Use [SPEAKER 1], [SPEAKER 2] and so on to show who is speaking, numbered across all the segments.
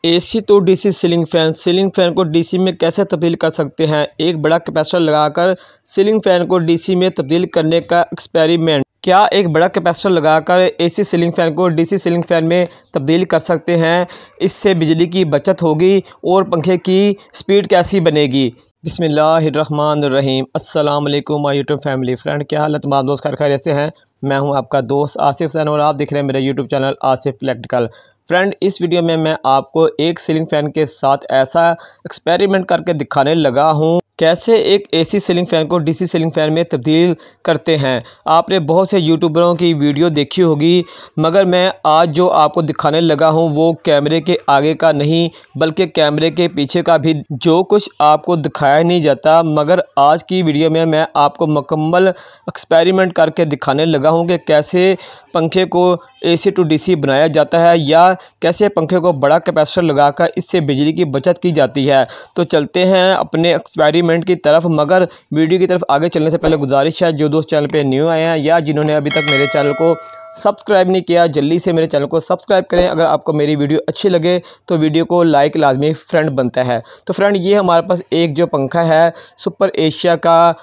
[SPEAKER 1] AC तो DC ceiling fan को DC में कैसे तब्दील कर सकते हैं। एक बड़ा कैपेसिटर लगाकर सीलिंग फ़ैन को डीसी में तब्दील करने का एक्सपेरिमेंट। क्या एक बड़ा कैपेसिटर लगाकर एसी सीलिंग फ़ैन को डीसी सीलिंग फ़ैन में तब्दील कर सकते हैं। इससे बिजली की बचत होगी और पंखे की स्पीड कैसी बनेगी। बिस्मिल्लाहिर्रहमानिर्रहीम। अस्सलाम वालेकुम माय यूट्यूब फैमिली फ्रेंड, क्या हालत तमाम दोस्त खैरियत से हैं। मैं हूं आपका दोस्त आसिफ हुसैन और आप देख रहे हैं मेरा YouTube channel Asif electrical. Friend, इस वीडियो में मैं आपको एक सीलिंग फ़ैन के साथ ऐसा एक्सपेरिमेंट करके दिखाने लगा हूं कैसे एक एसी सीलिंग फ़ैन को डीसी सीलिंग फ़ैन में तब्दील करते हैं। आपने बहुत से यूट्यूबरों की वीडियो देखी होगी, मगर मैं आज जो आपको दिखाने लगा हूं वो कैमरे के आगे का नहीं बल्कि कैमरे के पीछे का भी जो कुछ आपको दिखाया नहीं जाता। मगर आज की वीडियो में मैं आपको मुकम्मल एक्सपेरिमेंट करके दिखाने लगा हूं कि कैसे पंखे को एसी टू डीसी बनाया जाता है या कैसे पंखे को बड़ा कैपेसिटर लगाकर इससे बिजली की बचत की जाती है। तो चलते हैं अपने एक्सपेरिमेंट की तरफ। मगर वीडियो की तरफ आगे चलने से पहले गुजारिश है, जो दोस्त चैनल पे न्यू आए हैं या जिन्होंने अभी तक मेरे चैनल को सब्सक्राइब नहीं किया, जल्दी से मेरे चैनल को सब्सक्राइब करें। अगर आपको मेरी वीडियो अच्छी लगे तो वीडियो को लाइक लाजमी फ्रेंड बनता है। तो फ्रेंड, ये हमारे पास एक जो पंखा है सुपर एशिया का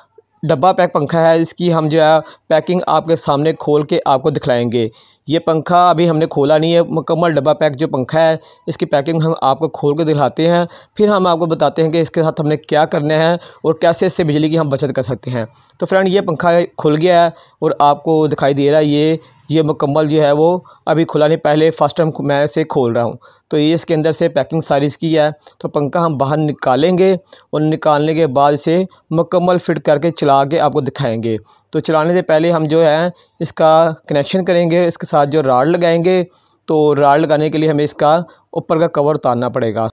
[SPEAKER 1] डब्बा पैक पंखा है। इसकी हम जो है पैकिंग आपके सामने खोल के आपको दिखलाएंगे। ये पंखा अभी हमने खोला नहीं है, मुकम्मल डब्बा पैक जो पंखा है इसकी पैकिंग हम आपको खोल के दिखाते हैं। फिर हम आपको बताते हैं कि इसके साथ हमने क्या करना है और कैसे इससे बिजली की हम बचत कर सकते हैं। तो फ्रेंड, ये पंखा खुल गया है और आपको दिखाई दे रहा है ये मुकम्मल जो है वो अभी खुला नहीं, पहले फर्स्ट टाइम मैं इसे खोल रहा हूँ। तो ये इसके अंदर से पैकिंग सारी इसकी है। तो पंखा हम बाहर निकालेंगे और निकालने के बाद इसे मुकम्मल फिट करके चला के आपको दिखाएंगे। तो चलाने से पहले हम जो है इसका कनेक्शन करेंगे, इसके साथ जो राड लगाएंगे। तो राड लगाने के लिए हमें इसका ऊपर का कवर उतारना पड़ेगा।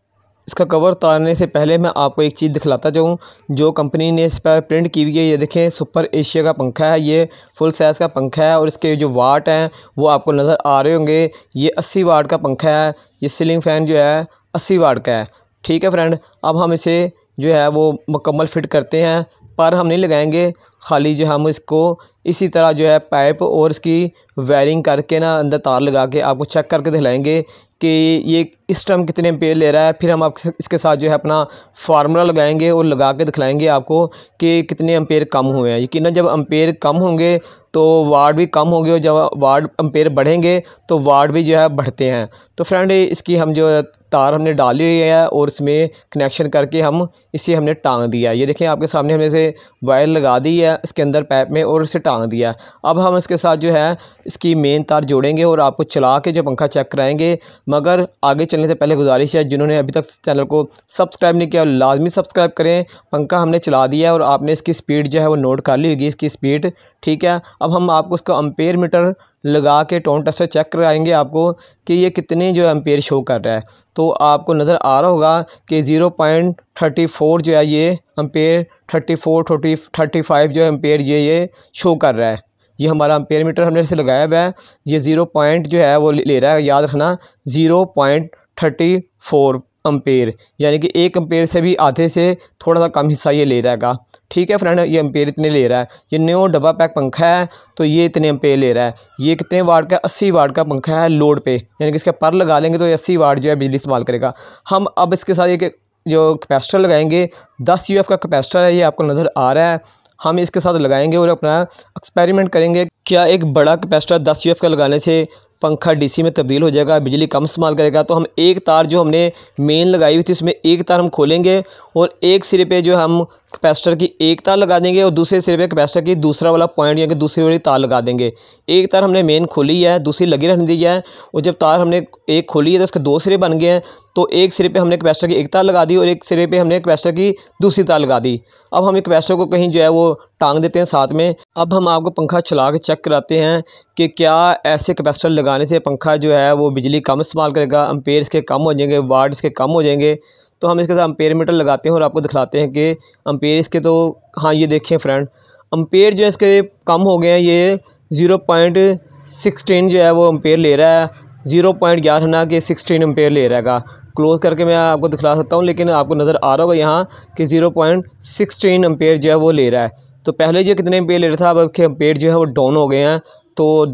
[SPEAKER 1] इसका कवर उतारने से पहले मैं आपको एक चीज़ दिखलाता जाऊँ जो कंपनी ने इस पर प्रिंट की हुई है। ये देखें, सुपर एशिया का पंखा है, ये फुल साइज़ का पंखा है और इसके जो वाट हैं वो आपको नज़र आ रहे होंगे। ये 80 वाट का पंखा है। ये सीलिंग फ़ैन जो है 80 वाट का है। ठीक है फ्रेंड, अब हम इसे जो है वो मुकम्मल फिट करते हैं। पर हम नहीं लगाएंगे, खाली जो हम इसको इसी तरह जो है पाइप और इसकी वायरिंग करके ना अंदर तार लगा के आपको चेक करके दिखलाएंगे कि ये इस टाइम कितने एम्पेयर ले रहा है। फिर हम आप इसके साथ जो है अपना फार्मूला लगाएंगे और लगा के दिखलाएंगे आपको कि कितने एम्पेयर कम हुए हैं। यकीनन जब एम्पेयर कम होंगे तो वाट भी कम होंगे और जब वाट एम्पेयर बढ़ेंगे तो वाट भी जो है बढ़ते हैं। तो फ्रेंड, इसकी हम जो तार हमने डाली हुई है और इसमें कनेक्शन करके हम इसे हमने टांग दिया। ये देखें, आपके सामने हमने इसे वायर लगा दी है इसके अंदर पाइप में और इसे टांग दिया। अब हम इसके साथ जो है इसकी मेन तार जोड़ेंगे और आपको चला के जो पंखा चेक कराएंगे। मगर आगे चलने से पहले गुजारिश है, जिन्होंने अभी तक चैनल को सब्सक्राइब नहीं किया लाजमी सब्सक्राइब करें। पंखा हमने चला दिया है और आपने इसकी स्पीड जो है वो नोट कर ली होगी, इसकी स्पीड। ठीक है, अब हम आपको उसका एम्पेयर मीटर लगा के टोन टेस्टर चेक कराएंगे आपको कि ये कितने जो एम्पेयर शो कर रहा है। तो आपको नज़र आ रहा होगा कि 0.34 जो है ये एम्पेयर 34 जो एम्पेयर ये शो कर रहा है। ये हमारा एम्पेयर मीटर हमने इसे लगाया हुआ है। ये 0 पॉइंट जो है वो ले रहा है, याद रखना 0.34 एम्पेयर, यानी कि 1 एम्पेयर से भी आधे से थोड़ा सा कम हिस्सा ये ले रहेगा। ठीक है फ्रेंड, ये एम्पेयर इतने ले रहा है। ये न्यू डब्बा पैक पंखा है तो ये इतने एम्पेयर ले रहा है। ये कितने वाट का, 80 वाट का पंखा है लोड पे, यानी कि इसके पर लगा लेंगे तो 80 वाट जो है बिजली इस्तेमाल करेगा। हम अब इसके साथ एक जो कैपेसिटर लगाएंगे 10 UF का कैपेसिटर है, ये आपको नज़र आ रहा है। हम इसके साथ लगाएंगे और अपना एक्सपेरिमेंट करेंगे क्या एक बड़ा कैपेसिटर 10 UF का लगाने से पंखा डीसी में तब्दील हो जाएगा, बिजली कम इस्तेमाल करेगा। तो हम एक तार जो हमने मेन लगाई हुई थी उसमें एक तार हम खोलेंगे और एक सिरे पे जो हम कैपेसिटर की एक तार लगा देंगे और दूसरे सिरे पे कैपेसिटर की दूसरा वाला पॉइंट यानी कि दूसरी वाली तार लगा देंगे। एक तार हमने मेन खोली है, दूसरी लगी रहने दी है और जब तार हमने एक खोली है तो उसके 2 सिरे बन गए हैं। तो एक सिरे पे हमने कैपेसिटर की एक तार लगा दी और एक सिरे पे हमने कैपेसिटर की दूसरी तार लगा दी। अब हम कैपेसिटर को कहीं जो है वो टांग देते हैं साथ में। अब हम आपको पंखा चला के चेक कराते हैं कि क्या ऐसे कैपेसिटर लगाने से पंखा जो है वो बिजली कम इस्तेमाल करेगा, एम्पेयर इसके कम हो जाएंगे, वाट इसके कम हो जाएंगे। तो हम इसके साथ एम्पेयर मीटर लगाते हैं और आपको दिखलाते हैं कि एम्पेयर इसके, तो हाँ ये देखें फ्रेंड, एम्पेयर जो है इसके कम हो गए हैं। ये 0.16 जो है वो एम्पेयर ले रहा है, 0.16 एम्पेयर ले रहा है। क्लोज़ करके मैं आपको दिखला सकता हूँ, लेकिन आपको नज़र आ रहा होगा यहाँ कि 0.16 एम्पेयर जो है वो ले रहा है। तो पहले जो कितने एम्पेयर ले रहा था, अब के एम्पेयर जो है वो डाउन हो गए हैं। तो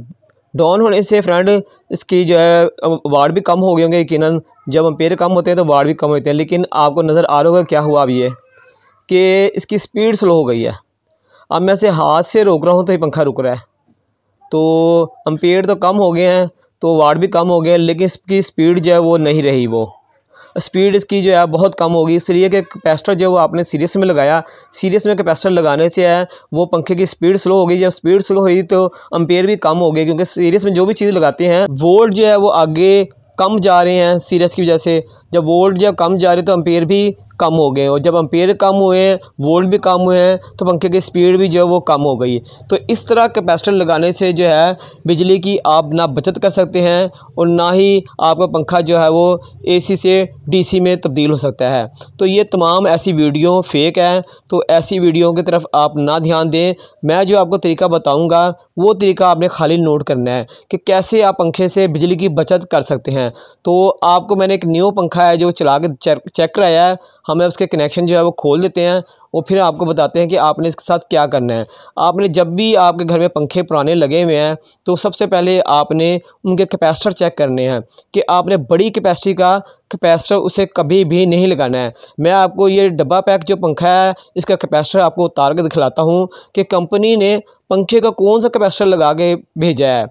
[SPEAKER 1] डाउन होने से फ्रेंड इसकी जो है वाट भी कम हो गए होंगे यकीनन। जब एम्पेयर कम होते हैं तो वाट भी कम होते हैं। लेकिन आपको नज़र आ रहा होगा क्या हुआ अब ये कि इसकी स्पीड स्लो हो गई है। अब मैं इसे हाथ से रोक रहा हूँ तो ये पंखा रुक रहा है। तो एम्पेयर तो कम हो गए हैं, तो वाट भी कम हो गए, लेकिन इसकी स्पीड जो है वो नहीं रही। वो स्पीड इसकी जो है बहुत कम होगी, इसलिए कि कैपेसिटर जो वो आपने सीरीज में लगाया, सीरीज में कैपेसिटर लगाने से है वो पंखे की स्पीड स्लो हो गई। जब स्पीड स्लो हुई तो एम्पेयर भी कम हो गए, क्योंकि सीरीज में जो भी चीज़ लगाते हैं वोल्ट जो है वो आगे कम जा रहे हैं सीरीज की वजह से। जब वोल्ट जब कम जा रहे हैं तो एम्पेयर भी कम हो गए, और जब एम्पेयर कम हुए हैं वोल्ट भी कम हुए हैं तो पंखे की स्पीड भी जो है वो कम हो गई। तो इस तरह कैपेसिटर लगाने से जो है बिजली की आप ना बचत कर सकते हैं और ना ही आपका पंखा जो है वो एसी से डीसी में तब्दील हो सकता है। तो ये तमाम ऐसी वीडियो फेक है, तो ऐसी वीडियो की तरफ आप ना ध्यान दें। मैं जो आपको तरीका बताऊँगा वो तरीका आपने खाली नोट करना है कि कैसे आप पंखे से बिजली की बचत कर सकते हैं। तो आपको मैंने एक न्यू पंखा है जो चला के चेक कराया है, हमें उसके कनेक्शन जो है वो खोल देते हैं और फिर आपको बताते हैं कि आपने इसके साथ क्या करना है। आपने जब भी आपके घर में पंखे पुराने लगे हुए हैं तो सबसे पहले आपने उनके कैपेसिटर चेक करने हैं कि आपने बड़ी कैपेसिटी का कैपेसिटर उसे कभी भी नहीं लगाना है। मैं आपको ये डब्बा पैक जो पंखा है इसका कैपेसिटर आपको उतार के दिखलाता हूँ कि कंपनी ने पंखे का कौन सा कैपेसिटर लगा के भेजा है।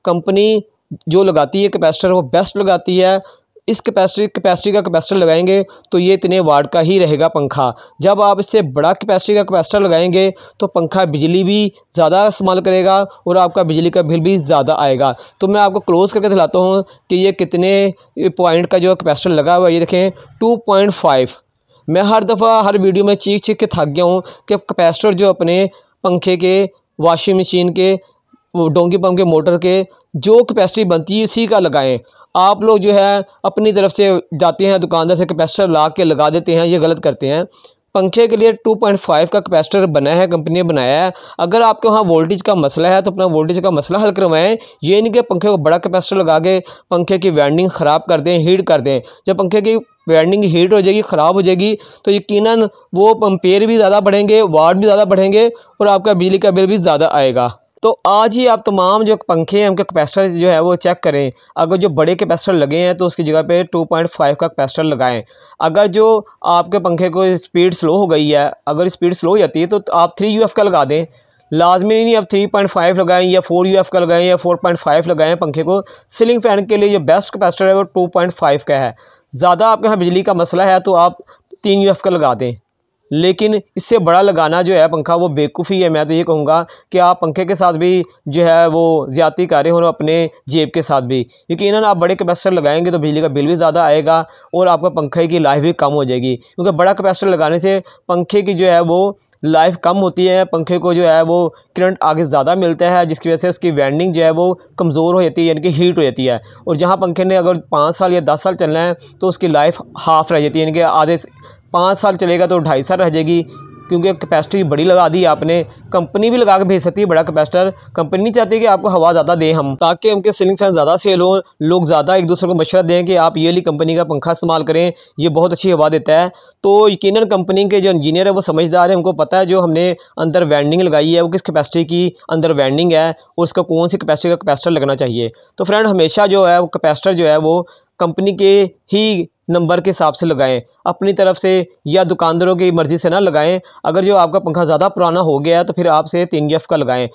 [SPEAKER 1] कंपनी जो लगाती है कैपेसिटर वो बेस्ट लगाती है। इस कैपेसिटी का कैपेसिटर लगाएंगे तो ये इतने वाट का ही रहेगा पंखा। जब आप इससे बड़ा कैपेसिटी का कैपेसिटर लगाएंगे तो पंखा बिजली भी ज़्यादा इस्तेमाल करेगा और आपका बिजली का बिल भी ज़्यादा आएगा। तो मैं आपको क्लोज़ करके दिखाता हूँ कि ये कितने पॉइंट का जो कैपेसिटर लगा हुआ है। ये देखें 2.5। मैं हर दफ़ा हर वीडियो में चीख के थक गया हूँ कि कैपेसिटर जो अपने पंखे के, वॉशिंग मशीन के, वो डोंगी पंप के मोटर के जो कैपेसिटी बनती है उसी का लगाएं। आप लोग जो है अपनी तरफ से जाते हैं दुकानदार से कैपेसिटर ला के लगा देते हैं, ये गलत करते हैं। पंखे के लिए 2.5 का कैपेसिटर बना है, कंपनी ने बनाया है। अगर आपके वहाँ वोल्टेज का मसला है तो अपना वोल्टेज का मसला हल करवाएं। ये नहीं कि पंखे को बड़ा कैपेसिटर लगा के पंखे की वाइंडिंग ख़राब कर दें, हीट कर दें। जब पंखे की वाइंडिंग हीट हो जाएगी, ख़राब हो जाएगी, तो यकीनन वो एम्पेयर भी ज़्यादा बढ़ेंगे, वाट भी ज़्यादा बढ़ेंगे और आपका बिजली का बिल भी ज़्यादा आएगा। तो आज ही आप तमाम जो पंखे हैं उनके कैपेसिटर जो है वो चेक करें। अगर जो बड़े कैपेसिटर लगे हैं तो उसकी जगह पे 2.5 का कैपेसिटर लगाएं। अगर जो आपके पंखे को स्पीड स्लो हो गई है, अगर स्पीड स्लो हो जाती है तो आप 3 UF का लगा दें। लाजमी नहीं आप 3.5 लगाएं या 4 UF का लगाएं या 4.5 लगाएं पंखे को। सीलिंग फैन के लिए जो बेस्ट कैपेसिटर है वो 2.5 का है। ज़्यादा आपके यहाँ बिजली का मसला है तो आप 3 UF का लगा दें, लेकिन इससे बड़ा लगाना जो है पंखा वो बेवकूफ़ी है। मैं तो ये कहूँगा कि आप पंखे के साथ भी जो है वो ज़्यादती कर रहे हो और अपने जेब के साथ भी। यकीनन आप बड़े कैपेसिटर लगाएंगे तो बिजली का बिल भी ज़्यादा आएगा और आपका पंखे की लाइफ भी कम हो जाएगी, क्योंकि बड़ा कैपेसिटर लगाने से पंखे की जो है वो लाइफ कम होती है। पंखे को जो है वो करंट आगे ज़्यादा मिलता है, जिसकी वजह से उसकी वाइंडिंग जो है वो कमज़ोर हो जाती है, यानी कि हीट हो जाती है। और जहाँ पंखे ने अगर 5 साल या 10 साल चलना है तो उसकी लाइफ हाफ रह जाती है, यानी कि आधे 5 साल चलेगा तो 2.5 साल रह जाएगी, क्योंकि कैपेसिटी बड़ी लगा दी आपने। कंपनी भी लगा के भेज सकती है बड़ा कैपेसिटर। कंपनी नहीं चाहती कि आपको हवा ज़्यादा दें हम, ताकि उनके सीलिंग फैन ज़्यादा सेल हो, लोग ज़्यादा एक दूसरे को मशवरा दें कि आप ये वाली कंपनी का पंखा इस्तेमाल करें, ये बहुत अच्छी हवा देता है। तो यकीनन कंपनी के जो इंजीनियर है वो समझदार है, उनको पता है जो हमने अंदर वाइंडिंग लगाई है वो किस कैपेसिटी की अंदर वाइंडिंग है और उसका कौन सी कैपेसिटी का कैपेसिटर लगना चाहिए। तो फ्रेंड हमेशा जो है वो कैपेसिटर जो है वो कंपनी के ही नंबर के हिसाब से लगाएं, अपनी तरफ से या दुकानदारों की मर्ज़ी से ना लगाएं। अगर जो आपका पंखा ज़्यादा पुराना हो गया है तो फिर आप से 3 UF का लगाएं।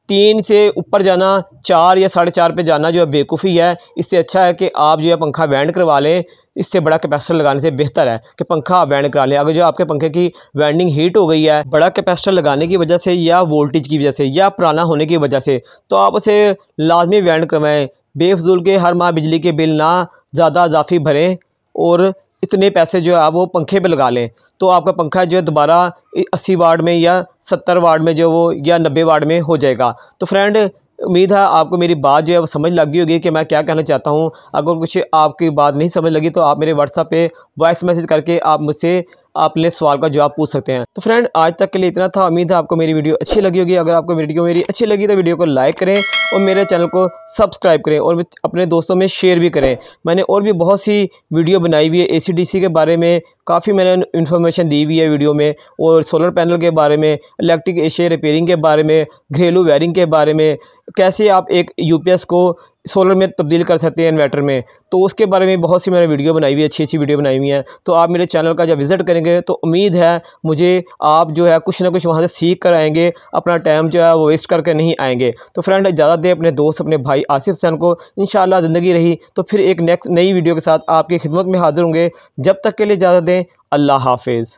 [SPEAKER 1] 3 से ऊपर जाना, 4 या 4.5 पे जाना जो है बेवकूफ़ी है। इससे अच्छा है कि आप जो है पंखा वाइंड करवा लें। इससे बड़ा कैपेसिटर लगाने से बेहतर है कि पंखा आप वाइंड करा लें। अगर जो आपके पंखे की वाइंडिंग हीट हो गई है बड़ा कैपेसिटर लगाने की वजह से या वोल्टेज की वजह से या पुराना होने की वजह से, तो आप उसे लाजमी वाइंड करवाएँ। बेफजूल के हर माह बिजली के बिल ना ज़्यादा इजाफी भरें और इतने पैसे जो है आप वो पंखे पे लगा लें, तो आपका पंखा जो है दोबारा 80 वाट में या 70 वाट में जो वो या 90 वाट में हो जाएगा। तो फ्रेंड उम्मीद है आपको मेरी बात जो है वो समझ लग गई होगी कि मैं क्या कहना चाहता हूँ। अगर कुछ आपकी बात नहीं समझ लगी तो आप मेरे व्हाट्सएप पे वॉइस मैसेज करके आप मुझसे अपने सवाल का जवाब पूछ सकते हैं। तो फ्रेंड आज तक के लिए इतना था। उम्मीद है आपको मेरी वीडियो अच्छी लगी होगी। अगर आपको वीडियो मेरी अच्छी लगी तो वीडियो को लाइक करें और मेरे चैनल को सब्सक्राइब करें और अपने दोस्तों में शेयर भी करें। मैंने और भी बहुत सी वीडियो बनाई हुई है AC/DC के बारे में, काफ़ी मैंने इन्फॉर्मेशन दी हुई है वीडियो में, और सोलर पैनल के बारे में, इलेक्ट्रिक एशिया रिपेयरिंग के बारे में, घरेलू वायरिंग के बारे में, कैसे आप एक UPS को सोलर में तब्दील कर सकते हैं इन्वर्टर में, तो उसके बारे में बहुत सी मैंने वीडियो बनाई हुई है, अच्छी अच्छी वीडियो बनाई हुई हैं। तो आप मेरे चैनल का जब विज़िट करेंगे तो उम्मीद है मुझे आप जो है कुछ ना कुछ वहाँ से सीख कर आएंगे, अपना टाइम जो है वो वेस्ट करके नहीं आएंगे। तो फ्रेंड इजाज़त दें अपने दोस्त अपने भाई आसिफ हुसैन को। इंशाअल्लाह ज़िंदगी रही तो फिर एक नेक्स्ट नई वीडियो के साथ आपकी खिदमत में हाज़िर होंगे। जब तक के लिए इजाज़त दें, अल्लाह हाफिज़।